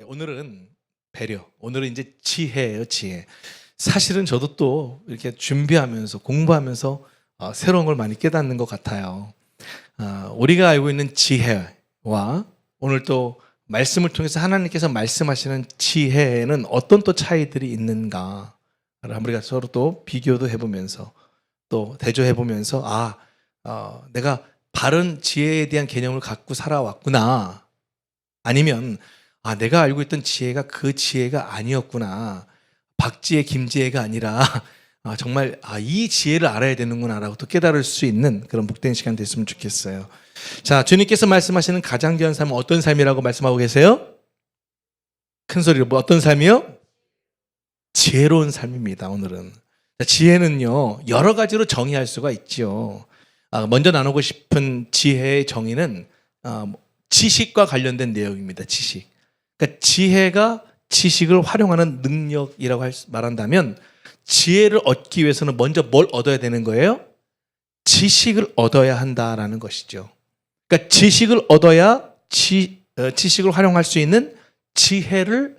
오늘은 배려, 오늘은 이제 지혜예요, 지혜. 사실은 저도 또 이렇게 준비하면서 공부하면서 새로운 걸 많이 깨닫는 것 같아요. 우리가 알고 있는 지혜와 오늘 또 말씀을 통해서 하나님께서 말씀하시는 지혜에는 어떤 또 차이들이 있는가를 우리가 서로 또 비교도 해보면서 또 대조해보면서 내가 바른 지혜에 대한 개념을 갖고 살아왔구나, 아니면 내가 알고 있던 지혜가 그 지혜가 아니었구나, 박지혜 김지혜가 아니라 정말 이 지혜를 알아야 되는구나 라고 또 깨달을 수 있는 그런 복된 시간 됐으면 좋겠어요. 자, 주님께서 말씀하시는 가장 귀한 삶은 어떤 삶이라고 말씀하고 계세요? 큰 소리로, 어떤 삶이요? 지혜로운 삶입니다. 오늘은 지혜는요 여러 가지로 정의할 수가 있죠. 먼저 나누고 싶은 지혜의 정의는 지식과 관련된 내용입니다. 지식. 그러니까 지혜가 지식을 활용하는 능력이라고 말한다면, 지혜를 얻기 위해서는 먼저 뭘 얻어야 되는 거예요? 지식을 얻어야 한다라는 것이죠. 그러니까 지식을 얻어야 지식을 활용할 수 있는 지혜를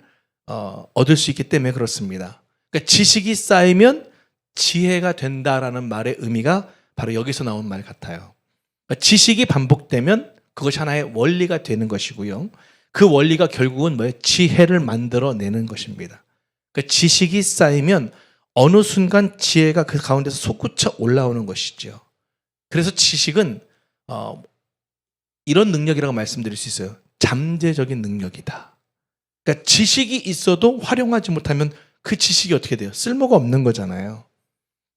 얻을 수 있기 때문에 그렇습니다. 그러니까 지식이 쌓이면 지혜가 된다라는 말의 의미가 바로 여기서 나온 말 같아요. 그러니까 지식이 반복되면 그것이 하나의 원리가 되는 것이고요. 그 원리가 결국은 뭐예요? 지혜를 만들어내는 것입니다. 그러니까 지식이 쌓이면 어느 순간 지혜가 그 가운데서 솟구쳐 올라오는 것이죠. 그래서 지식은 이런 능력이라고 말씀드릴 수 있어요. 잠재적인 능력이다. 그러니까 지식이 있어도 활용하지 못하면 그 지식이 어떻게 돼요? 쓸모가 없는 거잖아요.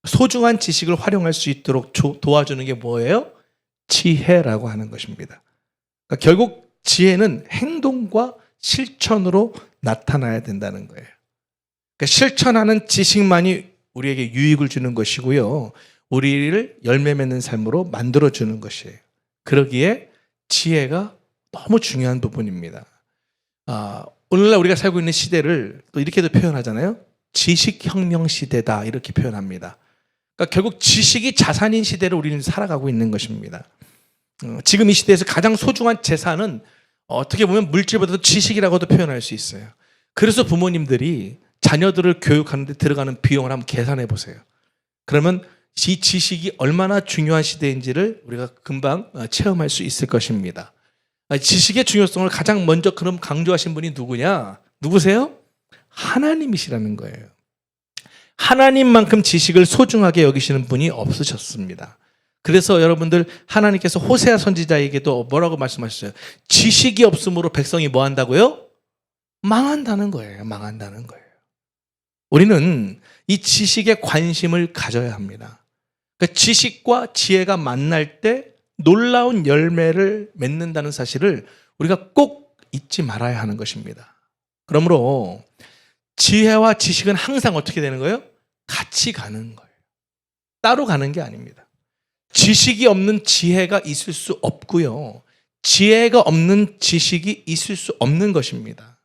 소중한 지식을 활용할 수 있도록 도와주는 게 뭐예요? 지혜라고 하는 것입니다. 그러니까 결국 지혜는 행동과 실천으로 나타나야 된다는 거예요. 그러니까 실천하는 지식만이 우리에게 유익을 주는 것이고요, 우리를 열매 맺는 삶으로 만들어주는 것이에요. 그러기에 지혜가 너무 중요한 부분입니다. 오늘날 우리가 살고 있는 시대를 또 이렇게도 표현하잖아요. 지식혁명 시대다, 이렇게 표현합니다. 그러니까 결국 지식이 자산인 시대를 우리는 살아가고 있는 것입니다. 지금 이 시대에서 가장 소중한 재산은 어떻게 보면 물질보다도 지식이라고도 표현할 수 있어요. 그래서 부모님들이 자녀들을 교육하는 데 들어가는 비용을 한번 계산해 보세요. 그러면 이 지식이 얼마나 중요한 시대인지를 우리가 금방 체험할 수 있을 것입니다. 지식의 중요성을 가장 먼저 그럼 강조하신 분이 누구세요? 하나님이시라는 거예요. 하나님만큼 지식을 소중하게 여기시는 분이 없으셨습니다. 그래서 여러분들, 하나님께서 호세아 선지자에게도 뭐라고 말씀하셨어요? 지식이 없으므로 백성이 뭐 한다고요? 망한다는 거예요. 망한다는 거예요. 우리는 이 지식에 관심을 가져야 합니다. 그러니까 지식과 지혜가 만날 때 놀라운 열매를 맺는다는 사실을 우리가 꼭 잊지 말아야 하는 것입니다. 그러므로 지혜와 지식은 항상 어떻게 되는 거예요? 같이 가는 거예요. 따로 가는 게 아닙니다. 지식이 없는 지혜가 있을 수 없고요, 지혜가 없는 지식이 있을 수 없는 것입니다.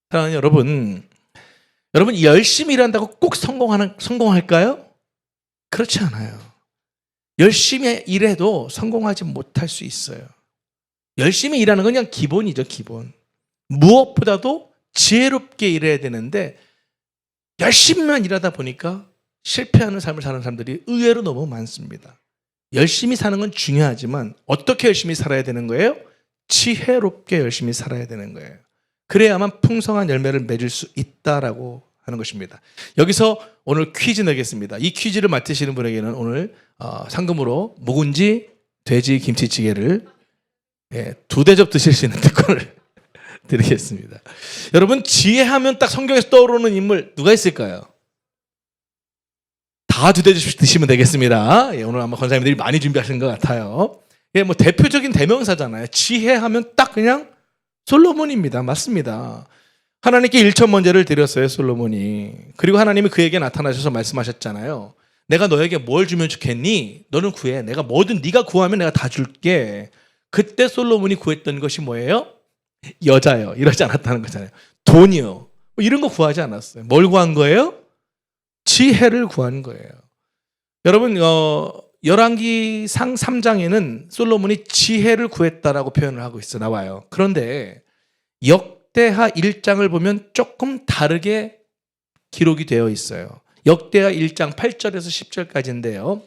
사랑하는 여러분 열심히 일한다고 꼭 성공할까요? 그렇지 않아요. 열심히 일해도 성공하지 못할 수 있어요. 열심히 일하는 건 그냥 기본이죠, 기본. 무엇보다도 지혜롭게 일해야 되는데 열심히만 일하다 보니까 실패하는 삶을 사는 사람들이 의외로 너무 많습니다. 열심히 사는 건 중요하지만 어떻게 열심히 살아야 되는 거예요? 지혜롭게 열심히 살아야 되는 거예요. 그래야만 풍성한 열매를 맺을 수 있다라고 하는 것입니다. 여기서 오늘 퀴즈 내겠습니다. 이 퀴즈를 맡으시는 분에게는 오늘 상금으로 묵은지 돼지 김치찌개를 2대접 드실 수 있는 특권을 드리겠습니다. 여러분, 지혜하면 딱 성경에서 떠오르는 인물 누가 있을까요? 다 2대접씩 드시면 되겠습니다. 오늘 아마 권사님들이 많이 준비하신 것 같아요. 대표적인 대명사잖아요. 지혜하면 딱 그냥 솔로몬입니다. 맞습니다. 하나님께 1천번제를 드렸어요, 솔로몬이. 그리고 하나님이 그에게 나타나셔서 말씀하셨잖아요. 내가 너에게 뭘 주면 좋겠니? 너는 구해. 내가 뭐든 네가 구하면 내가 다 줄게. 그때 솔로몬이 구했던 것이 뭐예요? 여자요. 이러지 않았다는 거잖아요. 돈이요. 이런 거 구하지 않았어요. 뭘 구한 거예요? 지혜를 구한 거예요. 여러분, 열왕기상 3장에는 솔로몬이 지혜를 구했다라고 표현을 하고 있어 나와요. 그런데 역대하 1장을 보면 조금 다르게 기록이 되어 있어요. 역대하 1장 8절에서 10절까지인데요.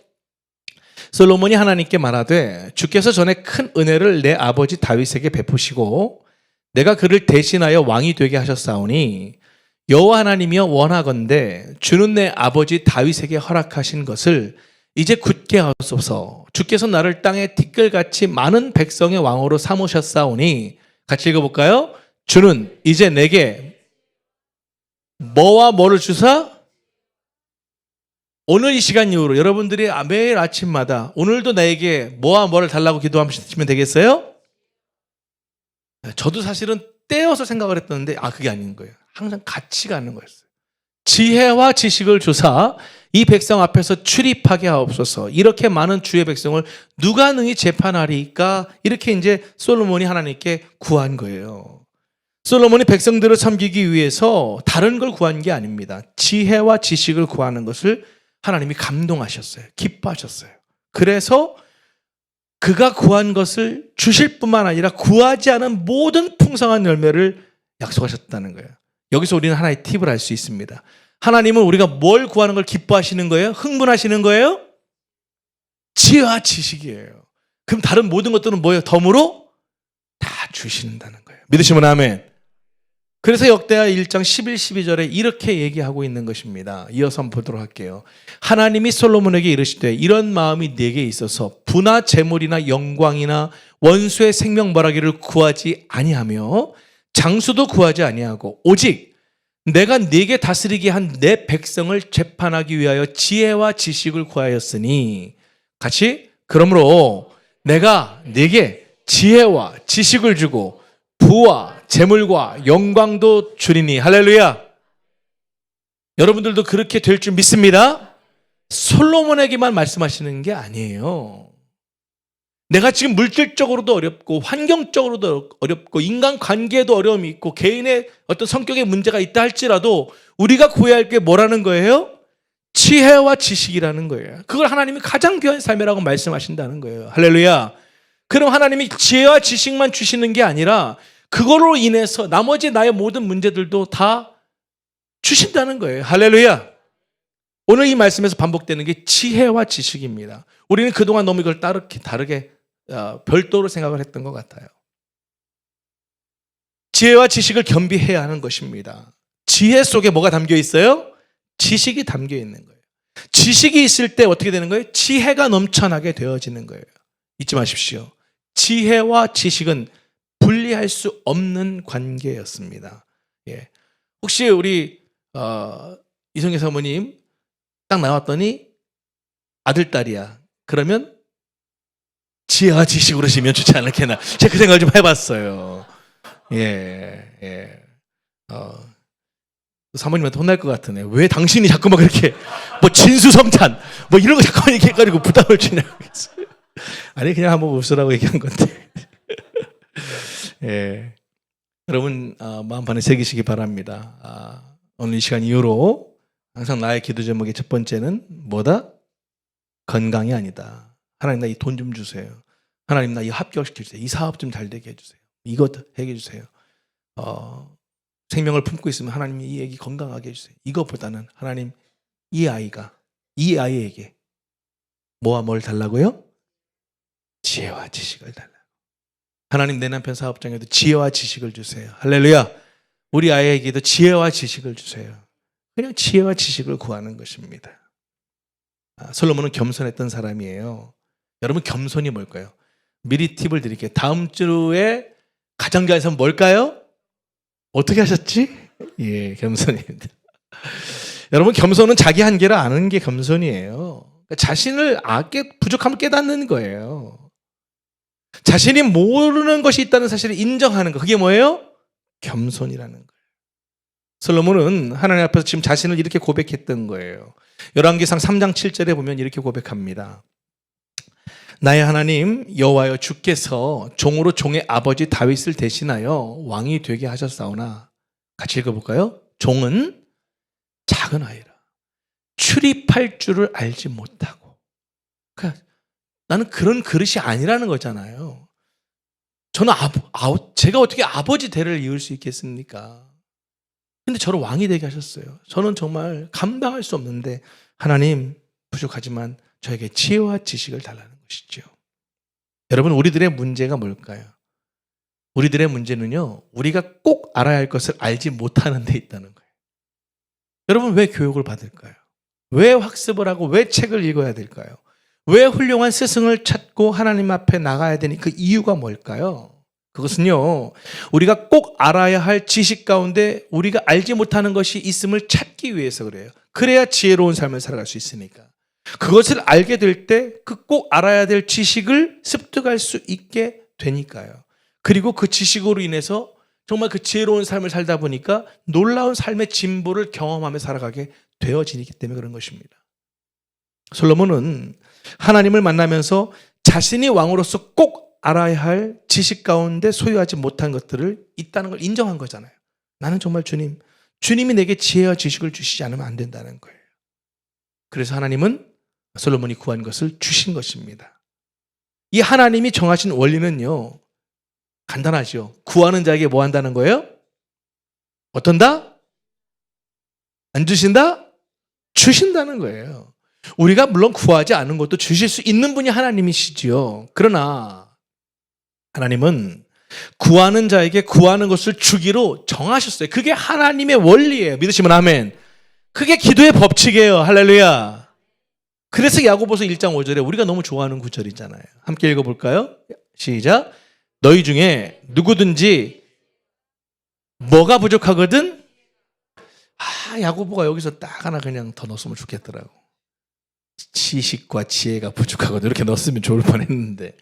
솔로몬이 하나님께 말하되 주께서 전에 큰 은혜를 내 아버지 다윗에게 베푸시고 내가 그를 대신하여 왕이 되게 하셨사오니 여호와 하나님이여 원하건대 주는 내 아버지 다윗에게 허락하신 것을 이제 굳게 하소서. 주께서 나를 땅에 티끌같이 많은 백성의 왕으로 삼으셨사오니 같이 읽어볼까요? 주는 이제 내게 뭐와 뭐를 주사? 오늘 이 시간 이후로 여러분들이 매일 아침마다 오늘도 나에게 뭐와 뭐를 달라고 기도하시면 되겠어요? 저도 사실은 떼어서 생각을 했었는데 그게 아닌 거예요. 항상 같이 가는 거였어요. 지혜와 지식을 주사 이 백성 앞에서 출입하게 하옵소서. 이렇게 많은 주의 백성을 누가 능히 재판하리까? 이렇게 이제 솔로몬이 하나님께 구한 거예요. 솔로몬이 백성들을 섬기기 위해서 다른 걸 구한 게 아닙니다. 지혜와 지식을 구하는 것을 하나님이 감동하셨어요. 기뻐하셨어요. 그래서 그가 구한 것을 주실 뿐만 아니라 구하지 않은 모든 풍성한 열매를 약속하셨다는 거예요. 여기서 우리는 하나의 팁을 알 수 있습니다. 하나님은 우리가 뭘 구하는 걸 기뻐하시는 거예요? 흥분하시는 거예요? 지혜와 지식이에요. 그럼 다른 모든 것들은 뭐예요? 덤으로 다 주신다는 거예요. 믿으시면 아멘. 그래서 역대하 1장 11, 12절에 이렇게 얘기하고 있는 것입니다. 이어서 한번 보도록 할게요. 하나님이 솔로몬에게 이르시되 이런 마음이 네게 있어서 부나 재물이나 영광이나 원수의 생명벌하기를 구하지 아니하며 장수도 구하지 아니하고 오직 내가 네게 다스리게 한 내 백성을 재판하기 위하여 지혜와 지식을 구하였으니 같이 그러므로 내가 네게 지혜와 지식을 주고 부와 재물과 영광도 주리니 할렐루야. 여러분들도 그렇게 될 줄 믿습니다. 솔로몬에게만 말씀하시는 게 아니에요. 내가 지금 물질적으로도 어렵고 환경적으로도 어렵고 인간관계에도 어려움이 있고 개인의 어떤 성격의 문제가 있다 할지라도 우리가 구해야 할 게 뭐라는 거예요? 지혜와 지식이라는 거예요. 그걸 하나님이 가장 귀한 삶이라고 말씀하신다는 거예요. 할렐루야. 그럼 하나님이 지혜와 지식만 주시는 게 아니라 그걸로 인해서 나머지 나의 모든 문제들도 다 주신다는 거예요. 할렐루야. 오늘 이 말씀에서 반복되는 게 지혜와 지식입니다. 우리는 그동안 너무 이걸 다르게 별도로 생각을 했던 것 같아요. 지혜와 지식을 겸비해야 하는 것입니다. 지혜 속에 뭐가 담겨 있어요? 지식이 담겨 있는 거예요. 지식이 있을 때 어떻게 되는 거예요? 지혜가 넘쳐나게 되어지는 거예요. 잊지 마십시오. 지혜와 지식은 분리할 수 없는 관계였습니다. 예. 혹시 우리 이성애 사모님 딱 나왔더니 아들 딸이야. 그러면 지혜와 지식으로 시면 좋지 않을까나. 제가 그 생각을 좀 해봤어요. 예. 사모님한테 혼날 것 같으네. 왜 당신이 자꾸만 그렇게 뭐 진수성찬 뭐 이런 거 자꾸만 얘기해가지고 부담을 주냐고. 아니 그냥 한번 웃으라고 얘기한 건데. 예. 여러분 마음판에 새기시기 바랍니다. 오늘 이 시간 이후로 항상 나의 기도 제목의 첫 번째는 뭐다? 건강이 아니다. 하나님 나 이 돈 좀 주세요. 하나님 나 이 합격시켜 주세요. 이 사업 좀 잘 되게 해주세요. 이것 해게 해주세요. 생명을 품고 있으면 하나님이 이 애기 건강하게 해주세요. 이것보다는 하나님 이 아이에게 뭐와 뭘 달라고요? 지혜와 지식을 달라고. 하나님 내 남편 사업장에도 지혜와 지식을 주세요. 할렐루야. 우리 아이에게도 지혜와 지식을 주세요. 그냥 지혜와 지식을 구하는 것입니다. 솔로몬은 겸손했던 사람이에요. 여러분 겸손이 뭘까요? 미리 팁을 드릴게요. 다음 주에 가정교회에서 뭘까요? 어떻게 하셨지? 예, 겸손입니다. 여러분 겸손은 자기 한계를 아는 게 겸손이에요. 그러니까 자신을 부족함을 깨닫는 거예요. 자신이 모르는 것이 있다는 사실을 인정하는 거. 그게 뭐예요? 겸손이라는 거예요. 솔로몬은 하나님 앞에서 지금 자신을 이렇게 고백했던 거예요. 열왕기상 3장 7절에 보면 이렇게 고백합니다. 나의 하나님 여호와여 주께서 종으로 종의 아버지 다윗을 대신하여 왕이 되게 하셨사오나 같이 읽어볼까요? 종은 작은 아이라 출입할 줄을 알지 못하고. 그러니까 나는 그런 그릇이 아니라는 거잖아요. 저는 제가 어떻게 아버지 대를 이을 수 있겠습니까? 근데 저를 왕이 되게 하셨어요. 저는 정말 감당할 수 없는데 하나님 부족하지만 저에게 지혜와 지식을 달라는 것이죠. 여러분 우리들의 문제가 뭘까요? 우리들의 문제는요. 우리가 꼭 알아야 할 것을 알지 못하는 데 있다는 거예요. 여러분 왜 교육을 받을까요? 왜 학습을 하고 왜 책을 읽어야 될까요? 왜 훌륭한 스승을 찾고 하나님 앞에 나가야 되니 그 이유가 뭘까요? 그것은요. 우리가 꼭 알아야 할 지식 가운데 우리가 알지 못하는 것이 있음을 찾기 위해서 그래요. 그래야 지혜로운 삶을 살아갈 수 있으니까. 그것을 알게 될 때 그 꼭 알아야 될 지식을 습득할 수 있게 되니까요. 그리고 그 지식으로 인해서 정말 그 지혜로운 삶을 살다 보니까 놀라운 삶의 진보를 경험하며 살아가게 되어지기 때문에 그런 것입니다. 솔로몬은 하나님을 만나면서 자신이 왕으로서 꼭 알아야 할 지식 가운데 소유하지 못한 것들을 있다는 걸 인정한 거잖아요. 나는 정말 주님이 내게 지혜와 지식을 주시지 않으면 안 된다는 거예요. 그래서 하나님은 솔로몬이 구한 것을 주신 것입니다. 이 하나님이 정하신 원리는요. 간단하죠. 구하는 자에게 뭐 한다는 거예요? 어떤다? 안 주신다? 주신다는 거예요. 우리가 물론 구하지 않은 것도 주실 수 있는 분이 하나님이시지요. 그러나 하나님은 구하는 자에게 구하는 것을 주기로 정하셨어요. 그게 하나님의 원리예요. 믿으시면 아멘. 그게 기도의 법칙이에요. 할렐루야. 그래서 야고보서 1장 5절에 우리가 너무 좋아하는 구절이잖아요. 함께 읽어볼까요? 시작. 너희 중에 누구든지 뭐가 부족하거든? 야고보가 여기서 딱 하나 그냥 더 넣었으면 좋겠더라고. 지식과 지혜가 부족하거든. 이렇게 넣었으면 좋을 뻔했는데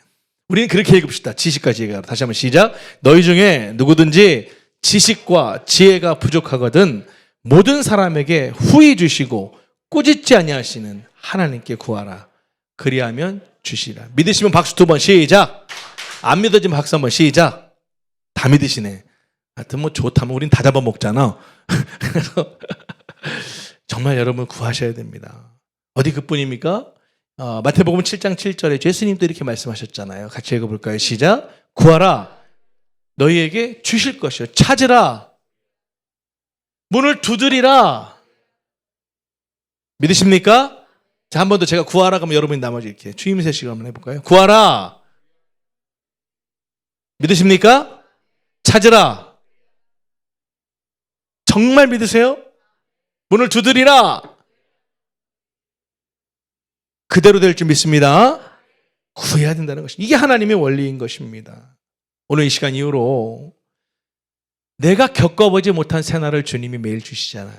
우리는 그렇게 읽읍시다. 지식과 지혜가. 다시 한번 시작. 너희 중에 누구든지 지식과 지혜가 부족하거든 모든 사람에게 후히 주시고 꾸짖지 아니하시는 하나님께 구하라. 그리하면 주시라. 믿으시면 박수 2번 시작. 안 믿어지면 박수 한번 시작. 다 믿으시네. 하여튼 뭐 좋다면 우린 다 잡아먹잖아. 그래서 정말 여러분 구하셔야 됩니다. 어디 그뿐입니까? 마태복음 7장 7절에 예수님도 이렇게 말씀하셨잖아요. 같이 읽어볼까요? 시작. 구하라. 너희에게 주실 것이요. 찾으라. 문을 두드리라. 믿으십니까? 자, 한 번 더 제가 구하라 그러면 여러분이 나머지 이렇게 주임새 시간 한번 해볼까요? 구하라. 믿으십니까? 찾으라. 정말 믿으세요? 문을 두드리라. 그대로 될 줄 믿습니다. 구해야 된다는 것입니다. 이게 하나님의 원리인 것입니다. 오늘 이 시간 이후로 내가 겪어보지 못한 새날을 주님이 매일 주시잖아요.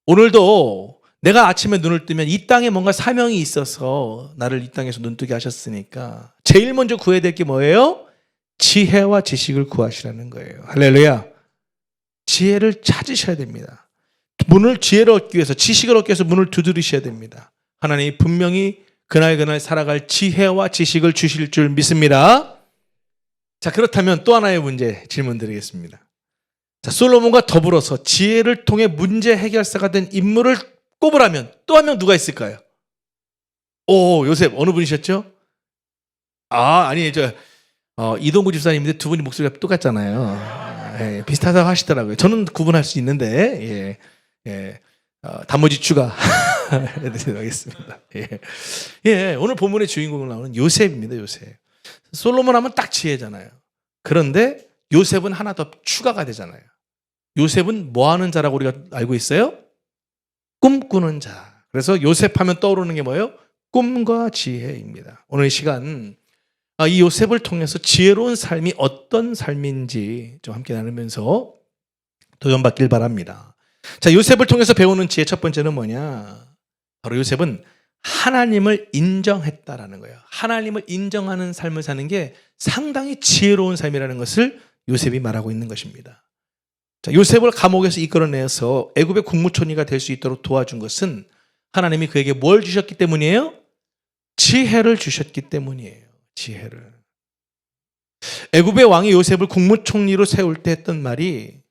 오늘도 내가 아침에 눈을 뜨면 이 땅에 뭔가 사명이 있어서 나를 이 땅에서 눈뜨게 하셨으니까 제일 먼저 구해야 될 게 뭐예요? 지혜와 지식을 구하시라는 거예요. 할렐루야. 지혜를 찾으셔야 됩니다. 지혜를 얻기 위해서 지식을 얻기 위해서 문을 두드리셔야 됩니다. 하나님이 분명히 그날 살아갈 지혜와 지식을 주실 줄 믿습니다. 자, 그렇다면 또 하나의 문제 질문 드리겠습니다. 자, 솔로몬과 더불어서 지혜를 통해 문제 해결사가 된 인물을 꼽으라면 또 한 명 누가 있을까요? 요셉 어느 분이셨죠? 이동구 집사님인데 두 분이 목소리가 똑같잖아요. 비슷하다고 하시더라고요. 저는 구분할 수 있는데 단무지 추가 해드리도록 하겠습니다. 오늘 본문의 주인공으로 나오는 요셉입니다. 요셉. 솔로몬 하면 딱 지혜잖아요. 그런데 요셉은 하나 더 추가가 되잖아요. 요셉은 뭐 하는 자라고 우리가 알고 있어요? 꿈꾸는 자. 그래서 요셉 하면 떠오르는 게 뭐예요? 꿈과 지혜입니다. 오늘 이 시간 이 요셉을 통해서 지혜로운 삶이 어떤 삶인지 좀 함께 나누면서 도전받길 바랍니다. 자, 요셉을 통해서 배우는 지혜 첫 번째는 뭐냐? 바로 요셉은 하나님을 인정했다라는 거예요. 하나님을 인정하는 삶을 사는 게 상당히 지혜로운 삶이라는 것을 요셉이 말하고 있는 것입니다. 자, 요셉을 감옥에서 이끌어내서 애굽의 국무총리가 될 수 있도록 도와준 것은 하나님이 그에게 뭘 주셨기 때문이에요? 지혜를 주셨기 때문이에요. 지혜를. 애굽의 왕이 요셉을 국무총리로 세울 때 했던 말이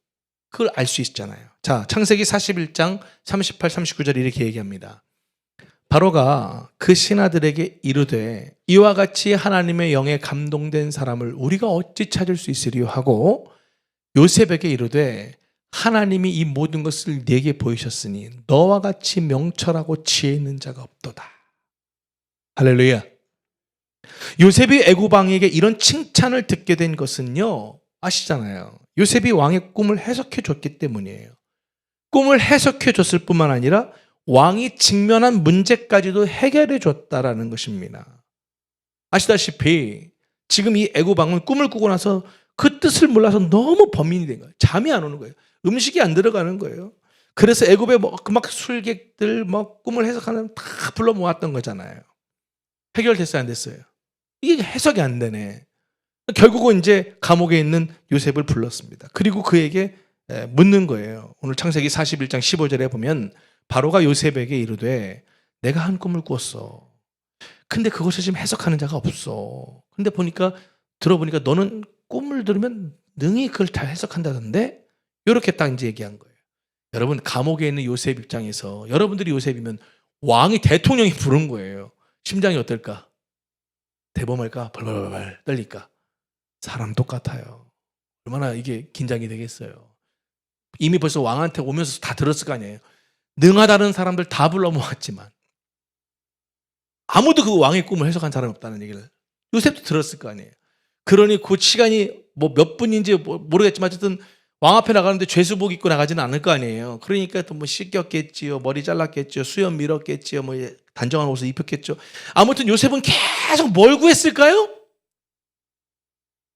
그걸 알 수 있잖아요. 자, 창세기 41장 38, 39절 이렇게 얘기합니다. 바로가 그 신하들에게 이르되 이와 같이 하나님의 영에 감동된 사람을 우리가 어찌 찾을 수 있으리요 하고 요셉에게 이르되 하나님이 이 모든 것을 네게 보이셨으니 너와 같이 명철하고 지혜 있는 자가 없도다. 할렐루야. 요셉이 애굽 왕에게 이런 칭찬을 듣게 된 것은요, 아시잖아요. 요셉이 왕의 꿈을 해석해 줬기 때문이에요. 꿈을 해석해 줬을 뿐만 아니라 왕이 직면한 문제까지도 해결해 줬다라는 것입니다. 아시다시피 지금 이 애굽 왕은 꿈을 꾸고 나서 그 뜻을 몰라서 너무 범인이 된 거예요. 잠이 안 오는 거예요. 음식이 안 들어가는 거예요. 그래서 애굽에 막 술객들 꿈을 해석하는 다 불러 모았던 거잖아요. 해결됐어요, 안 됐어요? 이게 해석이 안 되네. 결국은 이제 감옥에 있는 요셉을 불렀습니다. 그리고 그에게 묻는 거예요. 오늘 창세기 41장 15절에 보면 바로가 요셉에게 이르되 내가 한 꿈을 꾸었어. 근데 그것을 지금 해석하는 자가 없어. 근데 들어보니까 너는 꿈을 들으면 능히 그걸 잘 해석한다던데? 이렇게 딱 이제 얘기한 거예요. 여러분, 감옥에 있는 요셉 입장에서 여러분들이 요셉이면 왕이 대통령이 부른 거예요. 심장이 어떨까? 대범할까? 벌벌벌 떨릴까? 사람 똑같아요. 얼마나 이게 긴장이 되겠어요. 이미 벌써 왕한테 오면서 다 들었을 거 아니에요. 능하다는 사람들 다 불러 모았지만 아무도 그 왕의 꿈을 해석한 사람이 없다는 얘기를 요셉도 들었을 거 아니에요. 그러니 그 시간이 몇 분인지 모르겠지만 어쨌든 왕 앞에 나가는데 죄수복 입고 나가지는 않을 거 아니에요. 그러니까 또 씻겼겠지요, 머리 잘랐겠지요, 수염 밀었겠지요, 단정한 옷을 입혔겠죠. 아무튼 요셉은 계속 뭘 구했을까요?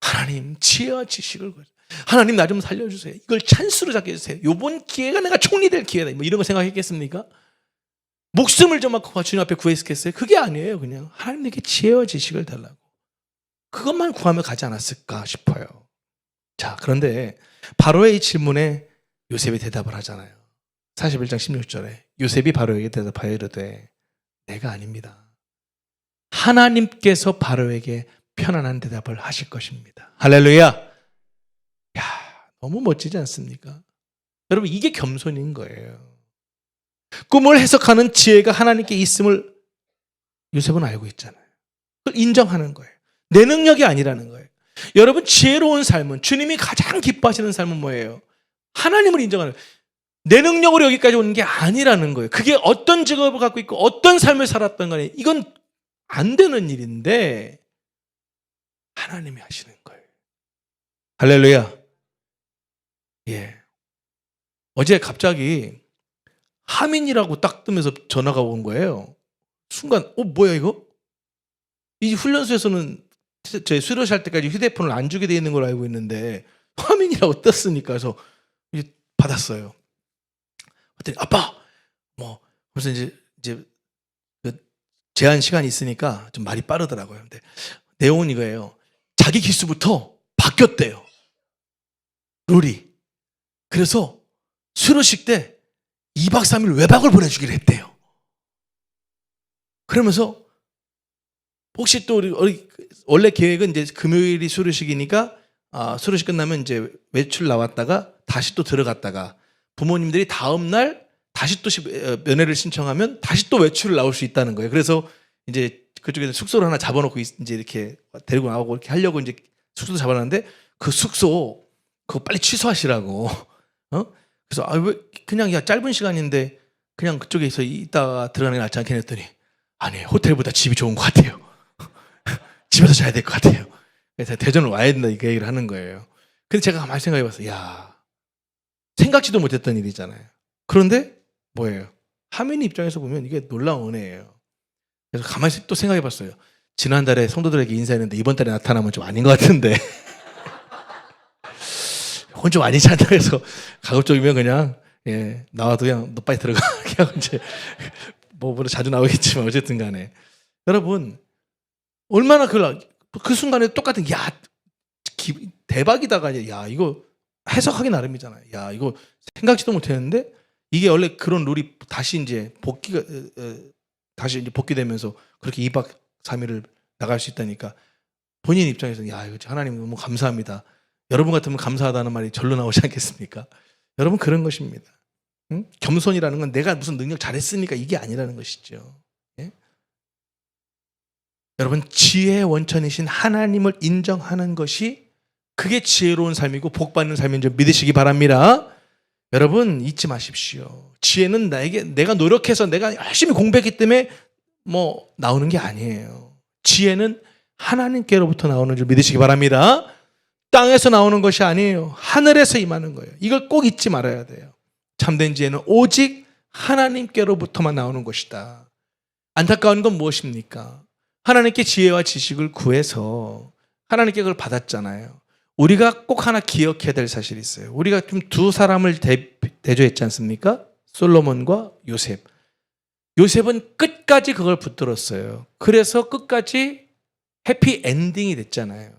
하나님 지혜와 지식을 구했어요. 하나님 나 좀 살려주세요. 이걸 찬스로 잡게 해주세요. 이번 기회가 내가 총리 될 기회다. 이런 거 생각했겠습니까? 목숨을 좀 주님 앞에 구했겠어요? 그게 아니에요. 그냥 하나님 내게 지혜와 지식을 달라고. 그것만 구하며 가지 않았을까 싶어요. 자, 그런데 바로의 이 질문에 요셉이 대답을 하잖아요. 41장 16절에 요셉이 바로에게 대답하여 이르되 내가 아닙니다. 하나님께서 바로에게 편안한 대답을 하실 것입니다. 할렐루야. 야, 너무 멋지지 않습니까? 여러분, 이게 겸손인 거예요. 꿈을 해석하는 지혜가 하나님께 있음을 요셉은 알고 있잖아요. 그걸 인정하는 거예요. 내 능력이 아니라는 거예요. 여러분, 지혜로운 삶은, 주님이 가장 기뻐하시는 삶은 뭐예요? 하나님을 인정하는 거예요. 내 능력으로 여기까지 오는 게 아니라는 거예요. 그게 어떤 직업을 갖고 있고 어떤 삶을 살았던 간에 이건 안 되는 일인데 하나님이 하시는 거예요. 할렐루야. 예. 어제 갑자기 하민이라고 딱 뜨면서 전화가 온 거예요. 순간 뭐야 이거? 이 훈련소에서는 제 수료시 할 때까지 휴대폰을 안 주게 돼 있는 걸로 알고 있는데 하민이라고 떴으니까 그래서 이제 받았어요. 그랬더니 아빠 그래서 이제 그 제한 시간이 있으니까 좀 말이 빠르더라고요. 근데 내용은 이거예요. 자기 기수부터 바뀌었대요. 룰이. 그래서 수료식 때 2박 3일 외박을 보내주기로 했대요. 그러면서 혹시 또 우리 원래 계획은 이제 금요일이 수료식이니까 수료식 끝나면 이제 외출 나왔다가 다시 또 들어갔다가 부모님들이 다음 날 다시 또 면회를 신청하면 다시 또 외출을 나올 수 있다는 거예요. 그래서 이제 그쪽에서 숙소를 하나 잡아놓고 이제 이렇게 데리고 나오고 이렇게 하려고 이제 숙소도 잡아놨는데 그 숙소 그거 빨리 취소하시라고. 그래서 왜 그냥 짧은 시간인데 그냥 그쪽에서 이따가 들어가는 게 낫지 않겠냐 했더니 아니 호텔보다 집이 좋은 것 같아요. 집에서 자야 될 것 같아요. 그래서 대전을 와야 된다 이렇게 얘기를 하는 거예요. 근데 제가 가만히 생각해봤어요. 생각지도 못했던 일이잖아요. 그런데 뭐예요? 하민이 입장에서 보면 이게 놀라운 은혜예요. 그래서 가만히 또 생각해봤어요. 지난달에 성도들에게 인사했는데 이번 달에 나타나면 좀 아닌 것 같은데 그건 좀 아니지 않나 해서 가급적이면 그냥 나와도 그냥 너 빨리 들어가 하고 이제 뭐보다 자주 나오겠지만 어쨌든 간에 여러분 얼마나 그 순간에 똑같은 대박이다가 이거 해석하기 나름이잖아요. 이거 생각지도 못했는데 이게 원래 그런 룰이 다시 이제 복귀되면서 그렇게 2박 3일을 나갈 수 있다니까 본인 입장에서는 이거 하나님 너무 감사합니다. 여러분 같으면 감사하다는 말이 절로 나오지 않겠습니까? 여러분 그런 것입니다. 응? 겸손이라는 건 내가 무슨 능력 잘했으니까 이게 아니라는 것이죠. 여러분, 지혜의 원천이신 하나님을 인정하는 것이 그게 지혜로운 삶이고 복받는 삶인 줄 믿으시기 바랍니다. 여러분, 잊지 마십시오. 지혜는 내가 노력해서 내가 열심히 공부했기 때문에 나오는 게 아니에요. 지혜는 하나님께로부터 나오는 줄 믿으시기 바랍니다. 땅에서 나오는 것이 아니에요. 하늘에서 임하는 거예요. 이걸 꼭 잊지 말아야 돼요. 참된 지혜는 오직 하나님께로부터만 나오는 것이다. 안타까운 건 무엇입니까? 하나님께 지혜와 지식을 구해서 하나님께 그걸 받았잖아요. 우리가 꼭 하나 기억해야 될 사실이 있어요. 우리가 좀 두 사람을 대조했지 않습니까? 솔로몬과 요셉. 요셉은 끝까지 그걸 붙들었어요. 그래서 끝까지 해피 엔딩이 됐잖아요.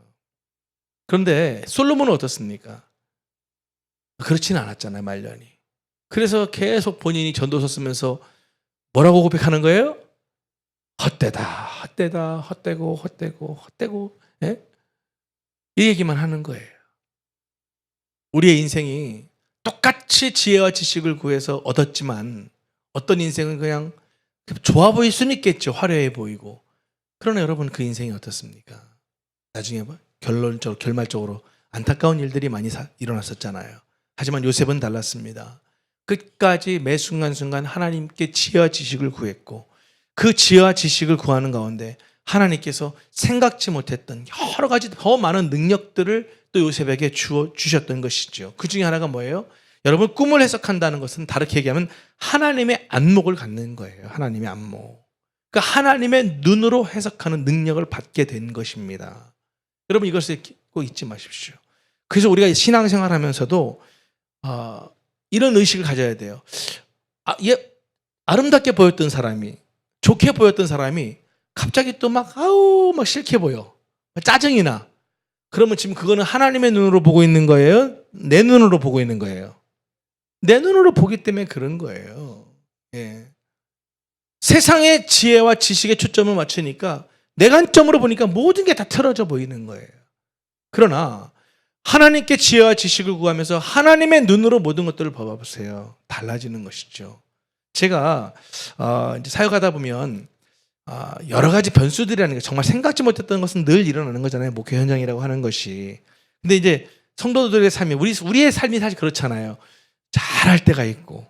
그런데 솔로몬은 어떻습니까? 그렇지는 않았잖아요, 말년이. 그래서 계속 본인이 전도서 쓰면서 뭐라고 고백하는 거예요? 헛되다, 헛되다, 헛되고, 헛되고, 헛되고, 예? 이 얘기만 하는 거예요. 우리의 인생이 똑같이 지혜와 지식을 구해서 얻었지만 어떤 인생은 그냥 좋아 보일 수는 있겠죠. 화려해 보이고. 그러나 여러분, 그 인생이 어떻습니까? 나중에 결말적으로 안타까운 일들이 많이 일어났었잖아요. 하지만 요셉은 달랐습니다. 끝까지 매 순간순간 하나님께 지혜와 지식을 구했고, 그 지혜와 지식을 구하는 가운데 하나님께서 생각지 못했던 여러 가지 더 많은 능력들을 또 요셉에게 주셨던 것이죠. 그 중에 하나가 뭐예요? 여러분, 꿈을 해석한다는 것은 다르게 얘기하면 하나님의 안목을 갖는 거예요. 하나님의 안목. 그러니까 하나님의 눈으로 해석하는 능력을 받게 된 것입니다. 여러분, 이것을 꼭 잊지 마십시오. 그래서 우리가 신앙생활 하면서도 이런 의식을 가져야 돼요. 아름답게 보였던 사람이, 좋게 보였던 사람이 갑자기 또 막 싫게 보여. 짜증이 나. 그러면 지금 그거는 하나님의 눈으로 보고 있는 거예요? 내 눈으로 보고 있는 거예요? 내 눈으로 보기 때문에 그런 거예요. 예. 세상의 지혜와 지식에 초점을 맞추니까 내 관점으로 보니까 모든 게 다 틀어져 보이는 거예요. 그러나 하나님께 지혜와 지식을 구하면서 하나님의 눈으로 모든 것들을 봐보세요. 달라지는 것이죠. 제가 이제 사역하다 보면 여러 가지 변수들이라는 게 정말 생각지 못했던 것은 늘 일어나는 거잖아요. 목회 현장이라고 하는 것이. 근데 이제 성도들의 삶이 우리의 삶이 사실 그렇잖아요. 잘할 때가 있고,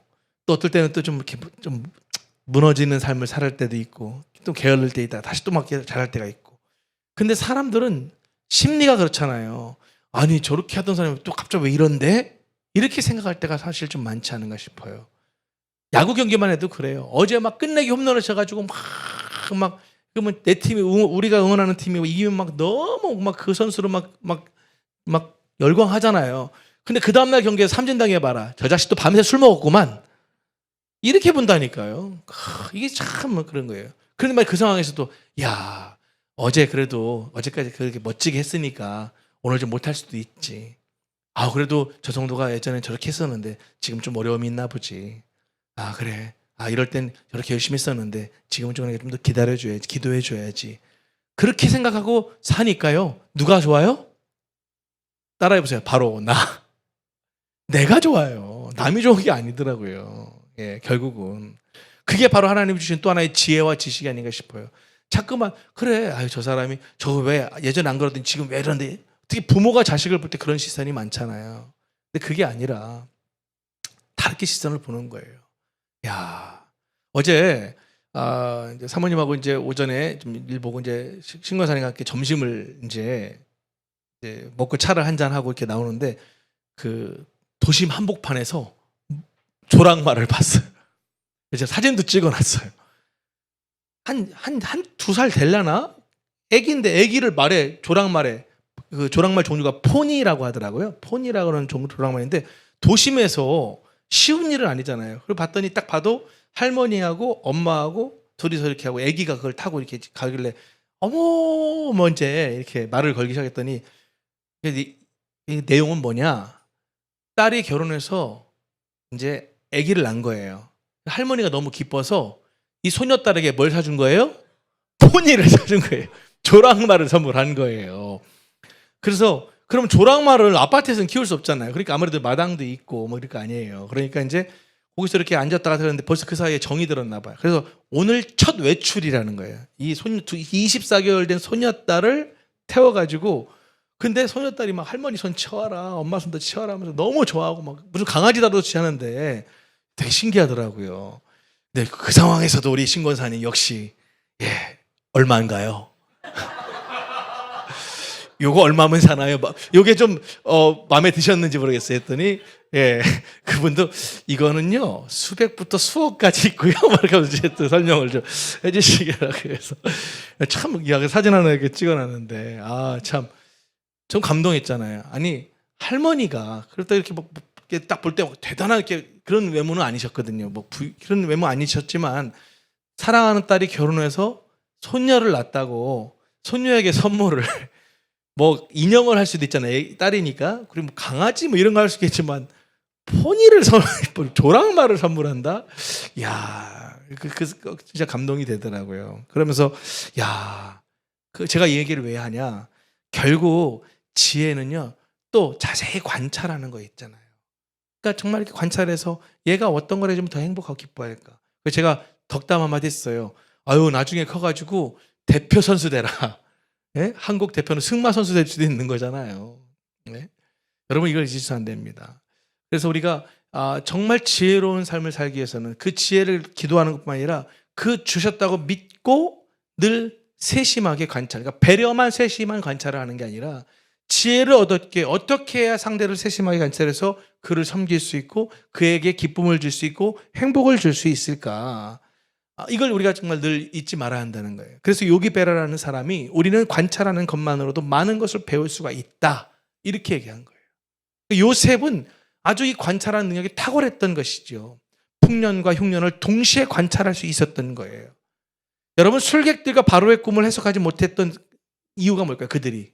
또 어떨 때는 또 좀 이렇게 좀 무너지는 삶을 살 때도 있고, 또 게을릴 때 있다 다시 또 막 잘할 때가 있고. 근데 사람들은 심리가 그렇잖아요. 아니, 저렇게 하던 사람이 또 갑자기 왜 이런데? 이렇게 생각할 때가 사실 좀 많지 않은가 싶어요. 야구 경기만 해도 그래요. 어제 막 끝내기 홈런을 쳐가지고 그러면 내 팀이, 우리가 응원하는 팀이 이기면 막 너무 막 그 선수로 막 열광하잖아요. 근데 그 다음날 경기에 삼진 당해봐라. 저 자식도 밤새 술 먹었구만. 이렇게 본다니까요. 이게 참 그런 거예요. 그런데 그 상황에서도 어제까지 그렇게 멋지게 했으니까 오늘 좀 못할 수도 있지. 그래도 저 정도가 예전에 저렇게 했었는데 지금 좀 어려움이 있나 보지. 그래. 이럴 땐 저렇게 열심히 했었는데 지금은 좀 더 기다려줘야지, 기도해줘야지. 그렇게 생각하고 사니까요. 누가 좋아요? 따라해보세요. 바로 내가 좋아요. 남이 좋은 게 아니더라고요. 예, 결국은. 그게 바로 하나님이 주신 또 하나의 지혜와 지식이 아닌가 싶어요. 자꾸만 그래, 저 사람이 저 왜 예전 안 그러더니 지금 왜 이러는데. 특히 부모가 자식을 볼 때 그런 시선이 많잖아요. 근데 그게 아니라 다르게 시선을 보는 거예요. 어제 이제 사모님하고 이제 오전에 좀 일 보고 이제 신건사님과 함께 점심을 이제 먹고 차를 한잔 하고 이렇게 나오는데 그 도심 한복판에서 조랑말을 봤어요. 제가 사진도 찍어놨어요. 한 2살 될라나? 애기인데 애기를 조랑말에 그 조랑말 종류가 포니라고 하더라고요. 포니라고 하는 조랑말인데 도심에서 쉬운 일은 아니잖아요. 그리고 봤더니 딱 봐도 할머니하고 엄마하고 둘이서 이렇게 하고 애기가 그걸 타고 이렇게 가길래 어머 이제 이렇게 말을 걸기 시작했더니 이 내용은 뭐냐? 딸이 결혼해서 이제 아기를 낳은 거예요. 할머니가 너무 기뻐서 이 소녀딸에게 뭘 사준 거예요? 포니를 사준 거예요. 조랑말을 선물한 거예요. 그래서 그럼 조랑말을 아파트에서는 키울 수 없잖아요. 그러니까 아무래도 마당도 있고 뭐 이럴 거 아니에요. 그러니까 이제 거기서 이렇게 앉았다가 들었는데 벌써 그 사이에 정이 들었나 봐요. 그래서 오늘 첫 외출이라는 거예요. 이 24개월 된 소녀딸을 태워가지고, 근데 소녀딸이 막 할머니 손 치워라, 엄마 손도 치워라 하면서 너무 좋아하고 막 무슨 강아지 다루듯이 하는데 되게 신기하더라고요. 네, 그 상황에서도 우리 신권사님 역시 얼마인가요? 요거 얼마면 사나요? 요게 좀 마음에 드셨는지 모르겠어요 했더니 그분도 이거는요 수백부터 수억까지 있고요. 이렇게 또 설명을 좀 해주시더라고요. 그래서 참 사진 하나 이렇게 찍어놨는데 참 좀 감동했잖아요. 아니 할머니가 그렇다 이렇게 딱 볼 때 대단하게 그런 외모는 아니셨거든요. 그런 외모 아니셨지만 사랑하는 딸이 결혼해서 손녀를 낳았다고 손녀에게 선물을 인형을 할 수도 있잖아요. 딸이니까. 그리고 강아지 이런 거 할 수 있겠지만 포니를 조랑말을 선물한다? 야, 진짜 감동이 되더라고요. 그러면서 제가 이 얘기를 왜 하냐? 결국 지혜는요 또 자세히 관찰하는 거 있잖아요. 그러니까 정말 이렇게 관찰해서 얘가 어떤 걸 해주면 더 행복하고 기뻐할까? 그래서 제가 덕담 한마디 했어요. 나중에 커가지고 대표 선수 되라. 네? 한국 대표는 승마 선수 될 수도 있는 거잖아요. 네? 여러분 이걸 잊으시면 안 됩니다. 그래서 우리가 정말 지혜로운 삶을 살기 위해서는 그 지혜를 기도하는 것뿐만 아니라 그 주셨다고 믿고 늘 세심하게 관찰, 그러니까 배려만 세심한 관찰을 하는 게 아니라 지혜를 어떻게 해야 상대를 세심하게 관찰해서 그를 섬길 수 있고 그에게 기쁨을 줄 수 있고 행복을 줄 수 있을까? 이걸 우리가 정말 늘 잊지 말아야 한다는 거예요. 그래서 요기베라라는 사람이 우리는 관찰하는 것만으로도 많은 것을 배울 수가 있다. 이렇게 얘기한 거예요. 요셉은 아주 이 관찰하는 능력이 탁월했던 것이죠. 풍년과 흉년을 동시에 관찰할 수 있었던 거예요. 여러분 술객들과 바로의 꿈을 해석하지 못했던 이유가 뭘까요? 그들이.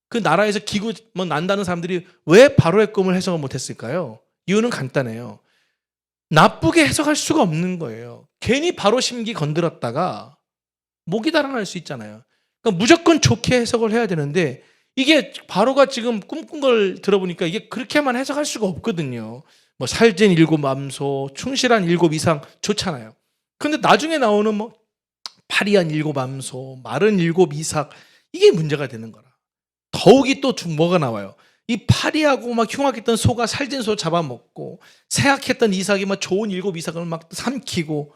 그 나라에서 기구 난다는 사람들이 왜 바로의 꿈을 해석을 못했을까요? 이유는 간단해요. 나쁘게 해석할 수가 없는 거예요. 괜히 바로 심기 건드렸다가 목이 달아날 수 있잖아요. 그러니까 무조건 좋게 해석을 해야 되는데 이게 바로가 지금 꿈꾼 걸 들어보니까 이게 그렇게만 해석할 수가 없거든요. 살찐 7 암소, 충실한 7 이상 좋잖아요. 근데 나중에 나오는 파리한 7 암소, 마른 7 이삭 이게 문제가 되는 거라. 더욱이 또 뭐가 나와요? 이 파리하고 흉악했던 소가 살찐 소 잡아먹고 세악했던 이삭이 좋은 7 이삭을 삼키고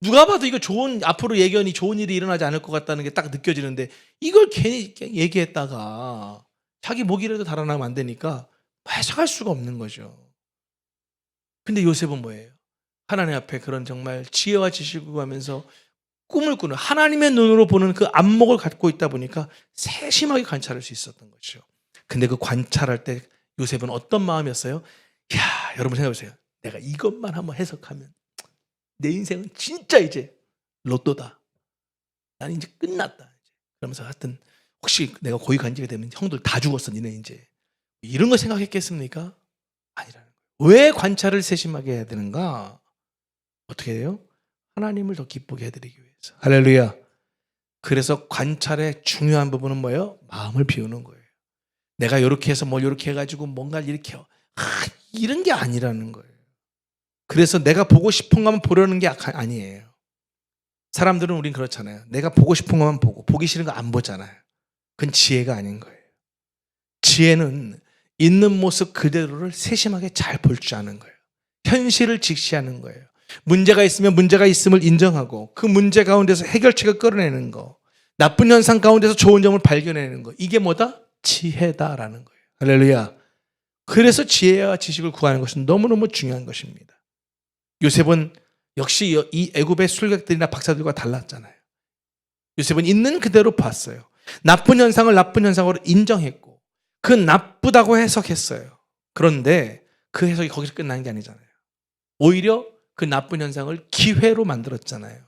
누가 봐도 이거 앞으로 예견이 좋은 일이 일어나지 않을 것 같다는 게 딱 느껴지는데 이걸 괜히 얘기했다가 자기 목이라도 달아나면 안 되니까 해석할 수가 없는 거죠. 근데 요셉은 뭐예요? 하나님 앞에 그런 정말 지혜와 지식을 구하면서 꿈을 꾸는 하나님의 눈으로 보는 그 안목을 갖고 있다 보니까 세심하게 관찰할 수 있었던 거죠. 근데 그 관찰할 때 요셉은 어떤 마음이었어요? 여러분 생각해 보세요. 내가 이것만 한번 해석하면 내 인생은 진짜 이제 로또다. 나는 이제 끝났다. 그러면서 하여튼 혹시 내가 고위 관직이 되면 형들 다 죽었어. 니네 이제. 이런 거 생각했겠습니까? 아니라는 거예요. 왜 관찰을 세심하게 해야 되는가? 어떻게 해요? 하나님을 더 기쁘게 해드리기 위해서. 할렐루야. 그래서 관찰의 중요한 부분은 뭐예요? 마음을 비우는 거예요. 내가 이렇게 해서 이렇게 해가지고 뭔가를 이렇게 이런 게 아니라는 거예요. 그래서 내가 보고 싶은 것만 보려는 게 아니에요. 사람들은 우린 그렇잖아요. 내가 보고 싶은 것만 보고 보기 싫은 거 안 보잖아요. 그건 지혜가 아닌 거예요. 지혜는 있는 모습 그대로를 세심하게 잘 볼 줄 아는 거예요. 현실을 직시하는 거예요. 문제가 있으면 문제가 있음을 인정하고 그 문제 가운데서 해결책을 끌어내는 거, 나쁜 현상 가운데서 좋은 점을 발견해내는 거, 이게 뭐다? 지혜다라는 거예요. 할렐루야. 그래서 지혜와 지식을 구하는 것은 너무너무 중요한 것입니다. 요셉은 역시 이 애굽의 술객들이나 박사들과 달랐잖아요. 요셉은 있는 그대로 봤어요. 나쁜 현상을 나쁜 현상으로 인정했고 그 나쁘다고 해석했어요. 그런데 그 해석이 거기서 끝난 게 아니잖아요. 오히려 그 나쁜 현상을 기회로 만들었잖아요.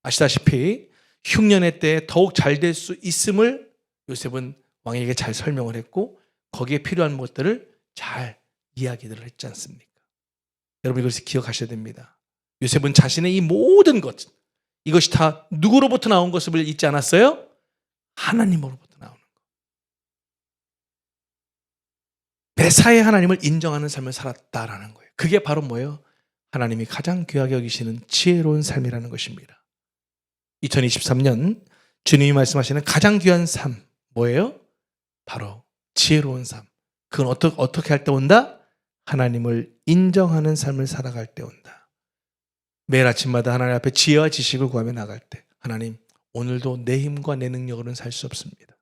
아시다시피 흉년의 때에 더욱 잘 될 수 있음을 요셉은 왕에게 잘 설명을 했고 거기에 필요한 것들을 잘 이야기들을 했지 않습니까? 여러분 이것을 기억하셔야 됩니다. 요셉은 자신의 이 모든 것, 이것이 다 누구로부터 나온 것을 잊지 않았어요? 하나님으로부터 나오는 것. 매사에 하나님을 인정하는 삶을 살았다라는 거예요. 그게 바로 뭐예요? 하나님이 가장 귀하게 여기시는 지혜로운 삶이라는 것입니다. 2023년 주님이 말씀하시는 가장 귀한 삶 뭐예요? 바로 지혜로운 삶. 그건 어떻게 할 때 온다? 하나님을 인정하는 삶을 살아갈 때 온다. 매일 아침마다 하나님 앞에 지혜와 지식을 구하며 나갈 때 하나님 오늘도 내 힘과 내 능력으로는 살 수 없습니다.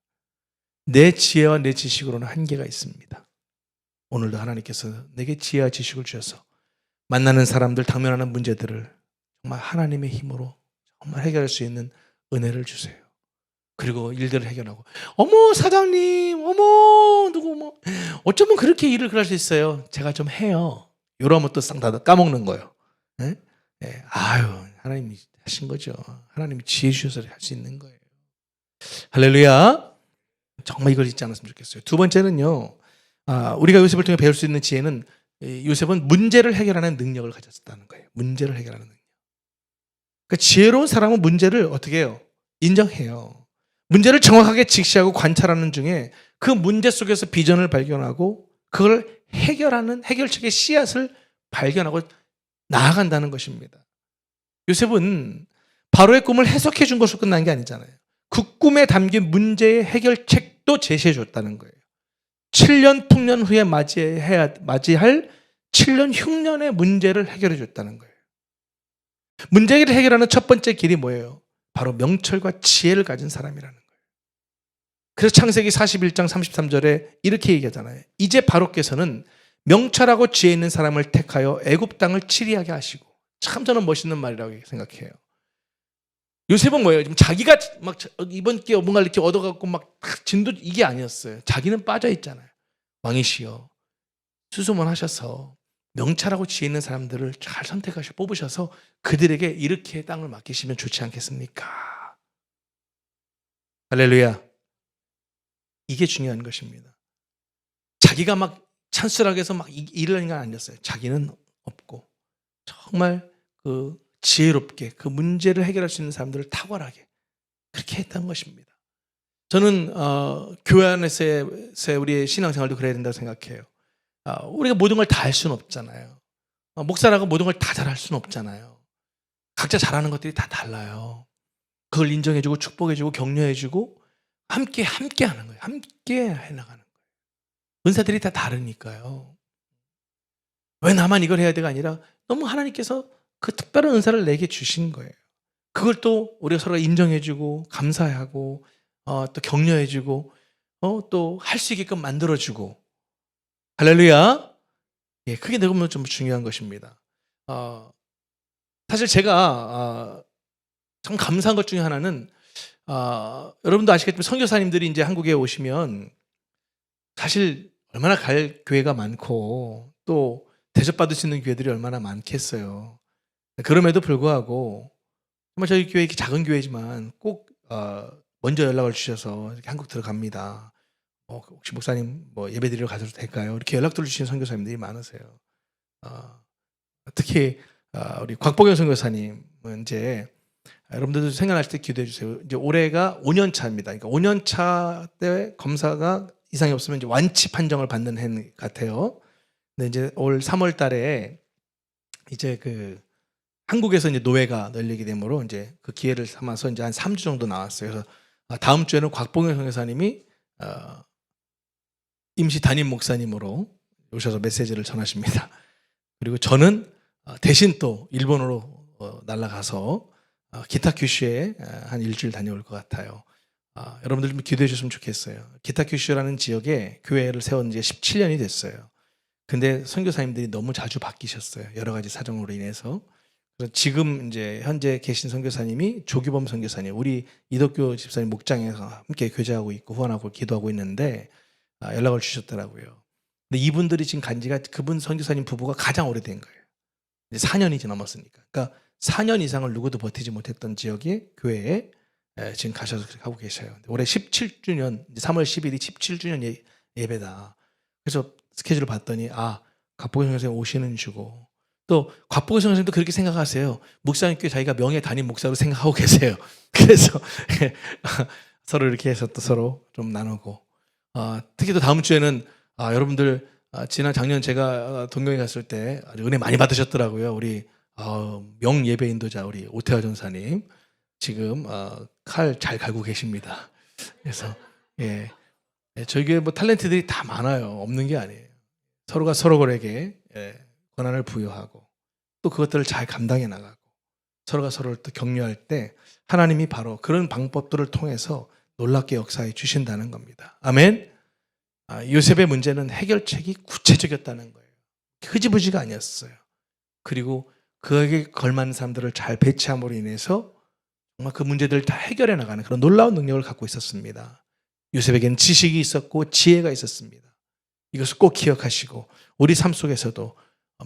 내 지혜와 내 지식으로는 한계가 있습니다. 오늘도 하나님께서 내게 지혜와 지식을 주셔서 만나는 사람들, 당면하는 문제들을 정말 하나님의 힘으로 정말 해결할 수 있는 은혜를 주세요. 그리고 일들을 해결하고 어머 사장님 어머 누구 뭐 어쩌면 그렇게 일을 그럴 수 있어요. 제가 좀 해요. 이러면 또 싹 다 까먹는 거예요. 네? 네. 아유 하나님이 하신 거죠. 하나님이 지혜 주셔서 할 수 있는 거예요. 할렐루야. 정말 이걸 잊지 않았으면 좋겠어요. 두 번째는요. 우리가 요셉을 통해 배울 수 있는 지혜는 요셉은 문제를 해결하는 능력을 가졌다는 거예요. 문제를 해결하는 능력. 그러니까 지혜로운 사람은 문제를 어떻게 해요? 인정해요. 문제를 정확하게 직시하고 관찰하는 중에 그 문제 속에서 비전을 발견하고 그걸 해결하는 해결책의 씨앗을 발견하고 나아간다는 것입니다. 요셉은 바로의 꿈을 해석해 준 것으로 끝난 게 아니잖아요. 그 꿈에 담긴 문제의 해결책도 제시해 줬다는 거예요. 7년 풍년 후에 맞이할 7년 흉년의 문제를 해결해 줬다는 거예요. 문제를 해결하는 첫 번째 길이 뭐예요? 바로 명철과 지혜를 가진 사람이라는 거예요. 그래서 창세기 41장 33절에 이렇게 얘기하잖아요. 이제 바로께서는 명철하고 지혜 있는 사람을 택하여 애굽 땅을 치리하게 하시고. 참 저는 멋있는 말이라고 생각해요. 요셉은 뭐예요? 지금 자기가 막 이번 기회 뭔가 이렇게 얻어갖고 막 진도 이게 아니었어요. 자기는 빠져 있잖아요. 왕이시여 수소문 하셔서 명찰하고 지혜 있는 사람들을 잘 선택하셔 뽑으셔서 그들에게 이렇게 땅을 맡기시면 좋지 않겠습니까? 할렐루야. 이게 중요한 것입니다. 자기가 막 찬스라고 해서 막 일을 하는 건 아니었어요. 자기는 없고 정말 그 지혜롭게 그 문제를 해결할 수 있는 사람들을 탁월하게 그렇게 했던 것입니다. 저는 교회 안에서의 우리의 신앙생활도 그래야 된다고 생각해요. 우리가 모든 걸 다 할 수는 없잖아요. 목사라고 모든 걸 다 잘할 수는 없잖아요. 각자 잘하는 것들이 다 달라요. 그걸 인정해주고 축복해주고 격려해주고 함께 하는 거예요. 함께 해나가는 거예요. 은사들이 다 다르니까요. 왜 나만 이걸 해야 돼가 아니라 너무 하나님께서 그 특별한 은사를 내게 주신 거예요. 그걸 또 우리가 서로 인정해주고 감사하고 또 격려해주고 또 할 수 있게끔 만들어주고 할렐루야. 예, 그게 내가 보면 좀 중요한 것입니다. 사실 제가 참 감사한 것 중에 하나는 여러분도 아시겠지만 선교사님들이 이제 한국에 오시면 사실 얼마나 갈 교회가 많고 또 대접받을 수 있는 교회들이 얼마나 많겠어요. 그럼에도 불구하고 정말 저희 교회 이렇게 작은 교회지만 꼭 먼저 연락을 주셔서 이렇게 한국 들어갑니다. 혹시 목사님 뭐 예배드리러 가셔도 될까요? 이렇게 연락들을 주시는 선교사님들이 많으세요. 특히 우리 곽복영 선교사님은 이제 여러분들도 생각날 때 기도해 주세요. 이제 올해가 5년 차입니다. 그러니까 5년 차 때 검사가 이상이 없으면 이제 완치 판정을 받는 해 같아요. 근데 이제 올 3월 달에 이제 그 한국에서 이제 노예가 열리게 되므로 이제 그 기회를 삼아서 이제 한 3주 정도 나왔어요. 그래서 다음 주에는 곽봉현 선교사님이 임시 담임 목사님으로 오셔서 메시지를 전하십니다. 그리고 저는 대신 또 일본으로 날아가서 기타 큐슈에 한 일주일 다녀올 것 같아요. 여러분들 좀 기도해 주셨으면 좋겠어요. 기타 큐슈라는 지역에 교회를 세운 지 17년이 됐어요. 근데 선교사님들이 너무 자주 바뀌셨어요. 여러 가지 사정으로 인해서. 그래서 지금 이제 현재 계신 선교사님이 조규범 선교사님, 우리 이덕교 집사님 목장에서 함께 교제하고 있고 후원하고 기도하고 있는데 연락을 주셨더라고요. 근데 이분들이 지금 간지가 그분 선교사님 부부가 가장 오래된 거예요. 이제 4년이 넘었으니까. 그러니까 4년 이상을 누구도 버티지 못했던 지역의 교회에 지금 가셔서 하고 계셔요. 올해 17주년, 3월 10일이 17주년 예배다. 그래서 스케줄을 봤더니 곽복영 선생님 오시는 주고 또 곽복영 선생님도 그렇게 생각하세요. 목사님께 자기가 명예 담임 목사로 생각하고 계세요. 그래서 서로 이렇게 해서 또 서로 좀 나누고 특히 또 다음 주에는 여러분들 지난 작년 제가 동경에 갔을 때 아주 은혜 많이 받으셨더라고요. 우리 명예배 인도자 우리 오태화 전사님 지금 칼 잘 갈고 계십니다. 그래서 저희 교회 뭐 탤런트들이 다 많아요. 없는 게 아니에요. 서로가 서로에게 권한을 부여하고 또 그것들을 잘 감당해 나가고 서로가 서로를 또 격려할 때 하나님이 바로 그런 방법들을 통해서 놀랍게 역사해 주신다는 겁니다. 아멘. 요셉의 문제는 해결책이 구체적이었다는 거예요. 흐지부지가 아니었어요. 그리고 그에게 걸맞는 사람들을 잘 배치함으로 인해서 정말 그 문제들을 다 해결해 나가는 그런 놀라운 능력을 갖고 있었습니다. 요셉에게는 지식이 있었고 지혜가 있었습니다. 이것을 꼭 기억하시고 우리 삶 속에서도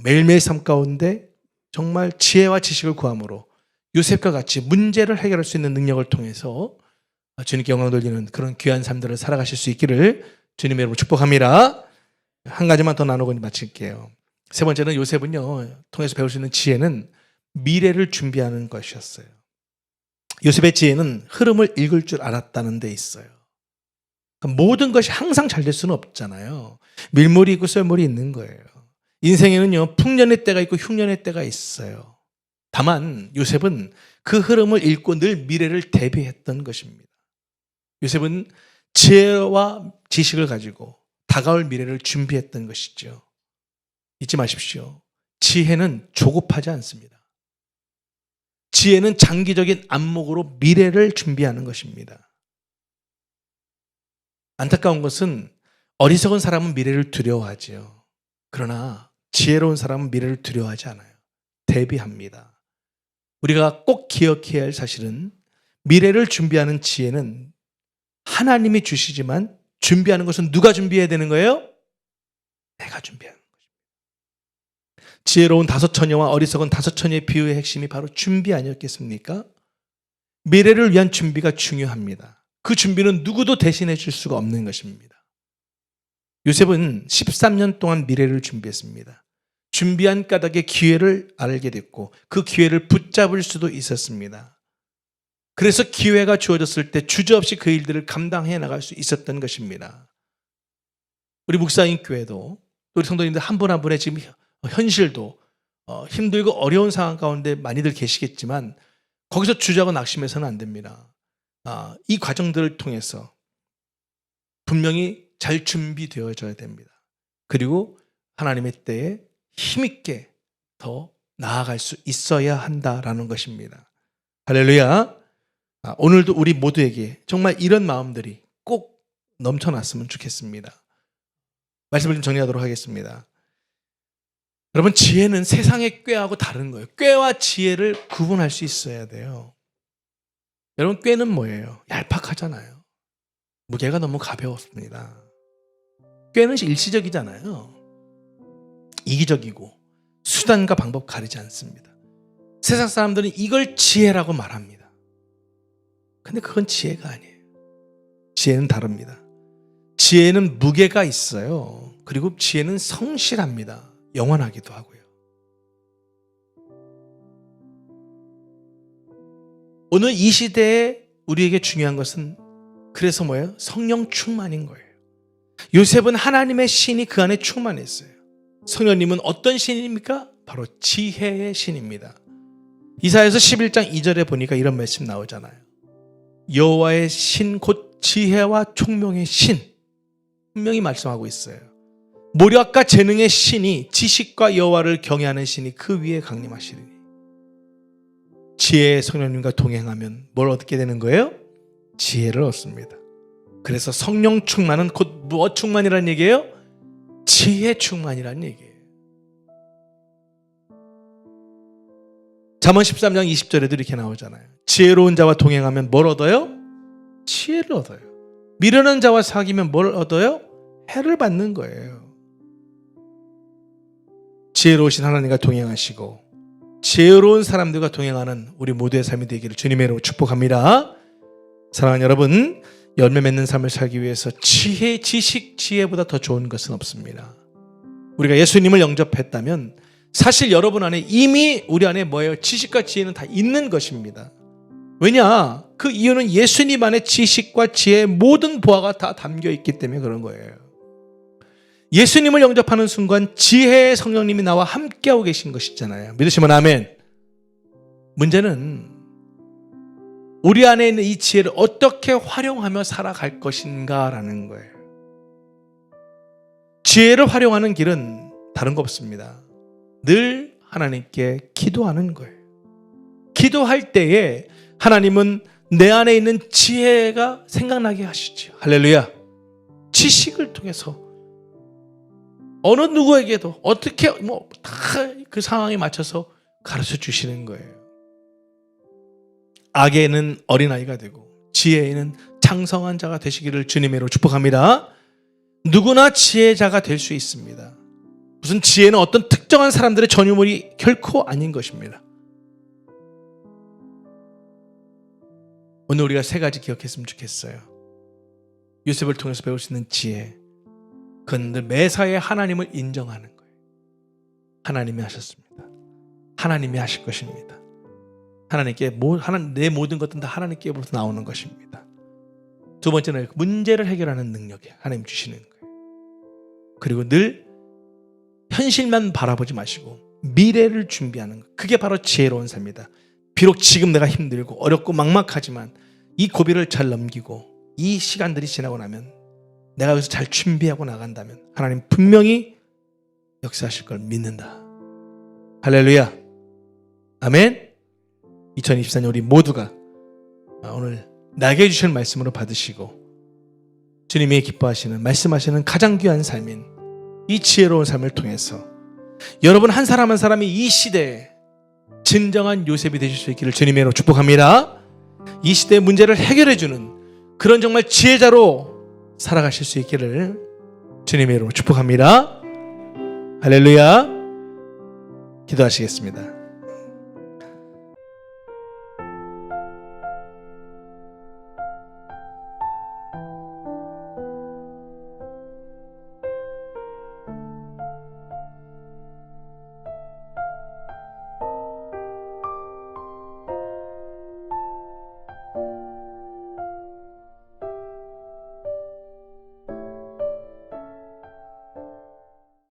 매일매일 삶 가운데 정말 지혜와 지식을 구함으로 요셉과 같이 문제를 해결할 수 있는 능력을 통해서 주님께 영광 돌리는 그런 귀한 삶들을 살아가실 수 있기를 주님의 이름으로 축복합니다. 한 가지만 더 나누고 마칠게요. 세 번째는 요셉은요, 통해서 배울 수 있는 지혜는 미래를 준비하는 것이었어요. 요셉의 지혜는 흐름을 읽을 줄 알았다는 데 있어요. 그러니까 모든 것이 항상 잘 될 수는 없잖아요. 밀물이 있고 썰물이 있는 거예요. 인생에는요, 풍년의 때가 있고 흉년의 때가 있어요. 다만 요셉은 그 흐름을 읽고 늘 미래를 대비했던 것입니다. 요셉은 지혜와 지식을 가지고 다가올 미래를 준비했던 것이죠. 잊지 마십시오. 지혜는 조급하지 않습니다. 지혜는 장기적인 안목으로 미래를 준비하는 것입니다. 안타까운 것은 어리석은 사람은 미래를 두려워하지요. 그러나 지혜로운 사람은 미래를 두려워하지 않아요. 대비합니다. 우리가 꼭 기억해야 할 사실은 미래를 준비하는 지혜는 하나님이 주시지만 준비하는 것은 누가 준비해야 되는 거예요? 내가 준비하는 것입니다. 지혜로운 다섯 처녀와 어리석은 다섯 처녀의 비유의 핵심이 바로 준비 아니었겠습니까? 미래를 위한 준비가 중요합니다. 그 준비는 누구도 대신해 줄 수가 없는 것입니다. 요셉은 13년 동안 미래를 준비했습니다. 준비한 까닭에 기회를 알게 됐고 그 기회를 붙잡을 수도 있었습니다. 그래서 기회가 주어졌을 때 주저없이 그 일들을 감당해 나갈 수 있었던 것입니다. 우리 목사님 교회도 우리 성도님들 한 분 한 분의 지금 현실도 힘들고 어려운 상황 가운데 많이들 계시겠지만 거기서 주저하고 낙심해서는 안 됩니다. 이 과정들을 통해서 분명히 잘 준비되어져야 됩니다. 그리고 하나님의 때에 힘있게 더 나아갈 수 있어야 한다라는 것입니다. 할렐루야. 오늘도 우리 모두에게 정말 이런 마음들이 꼭 넘쳐났으면 좋겠습니다. 말씀을 좀 정리하도록 하겠습니다. 여러분, 지혜는 세상의 꾀하고 다른 거예요. 꾀와 지혜를 구분할 수 있어야 돼요. 여러분, 꾀는 뭐예요? 얄팍하잖아요. 무게가 너무 가벼웠습니다. 꾀는 일시적이잖아요. 이기적이고 수단과 방법 가리지 않습니다. 세상 사람들은 이걸 지혜라고 말합니다. 근데 그건 지혜가 아니에요. 지혜는 다릅니다. 지혜는 무게가 있어요. 그리고 지혜는 성실합니다. 영원하기도 하고요. 오늘 이 시대에 우리에게 중요한 것은 그래서 뭐예요? 성령 충만인 거예요. 요셉은 하나님의 신이 그 안에 충만했어요. 성령님은 어떤 신입니까? 바로 지혜의 신입니다. 이사야서 11장 2절에 보니까 이런 말씀 나오잖아요. 여호와의 신 곧 지혜와 총명의 신, 분명히 말씀하고 있어요. 모략과 재능의 신이 지식과 여호와를 경외하는 신이 그 위에 강림하시리니 지혜의 성령님과 동행하면 뭘 얻게 되는 거예요? 지혜를 얻습니다. 그래서 성령 충만은 곧 무엇 충만이라는 얘기예요? 지혜 충만이라는 얘기예요. 잠언 13장 20절에도 이렇게 나오잖아요. 지혜로운 자와 동행하면 뭘 얻어요? 지혜를 얻어요. 미련한 자와 사귀면 뭘 얻어요? 해를 받는 거예요. 지혜로우신 하나님과 동행하시고 지혜로운 사람들과 동행하는 우리 모두의 삶이 되기를 주님의 이름으로 축복합니다. 사랑하는 여러분, 열매 맺는 삶을 살기 위해서 지혜, 지식, 지혜보다 더 좋은 것은 없습니다. 우리가 예수님을 영접했다면 사실 여러분 안에 이미 우리 안에 뭐예요? 지식과 지혜는 다 있는 것입니다. 왜냐? 그 이유는 예수님 안에 지식과 지혜의 모든 보화가 다 담겨 있기 때문에 그런 거예요. 예수님을 영접하는 순간 지혜의 성령님이 나와 함께하고 계신 것이잖아요. 믿으시면 아멘. 문제는 우리 안에 있는 이 지혜를 어떻게 활용하며 살아갈 것인가라는 거예요. 지혜를 활용하는 길은 다른 거 없습니다. 늘 하나님께 기도하는 거예요. 기도할 때에 하나님은 내 안에 있는 지혜가 생각나게 하시죠. 할렐루야. 지식을 통해서 어느 누구에게도 어떻게 다 그 상황에 맞춰서 가르쳐 주시는 거예요. 악에는 어린아이가 되고 지혜에는 장성한 자가 되시기를 주님의 이름으로 축복합니다. 누구나 지혜자가 될 수 있습니다. 무슨 지혜는 어떤 특정한 사람들의 전유물이 결코 아닌 것입니다. 오늘 우리가 세 가지 기억했으면 좋겠어요. 요셉을 통해서 배울 수 있는 지혜, 그건 늘 매사에 하나님을 인정하는 거예요. 하나님이 하셨습니다. 하나님이 하실 것입니다. 하나님께 내 모든 것들은 다 하나님께로부터 나오는 것입니다. 두 번째는 문제를 해결하는 능력이 하나님 주시는 거예요. 그리고 늘 현실만 바라보지 마시고 미래를 준비하는 것, 그게 바로 지혜로운 삶이다. 비록 지금 내가 힘들고 어렵고 막막하지만 이 고비를 잘 넘기고 이 시간들이 지나고 나면 내가 여기서 잘 준비하고 나간다면 하나님 분명히 역사하실 걸 믿는다. 할렐루야. 아멘. 2024년 우리 모두가 오늘 나에게 주신 말씀으로 받으시고 주님이 기뻐하시는 말씀하시는 가장 귀한 삶인 이 지혜로운 삶을 통해서 여러분 한 사람 한 사람이 이 시대에 진정한 요셉이 되실 수 있기를 주님의 이름으로 축복합니다. 이 시대의 문제를 해결해주는 그런 정말 지혜자로 살아가실 수 있기를 주님의 이름으로 축복합니다. 할렐루야. 기도하시겠습니다.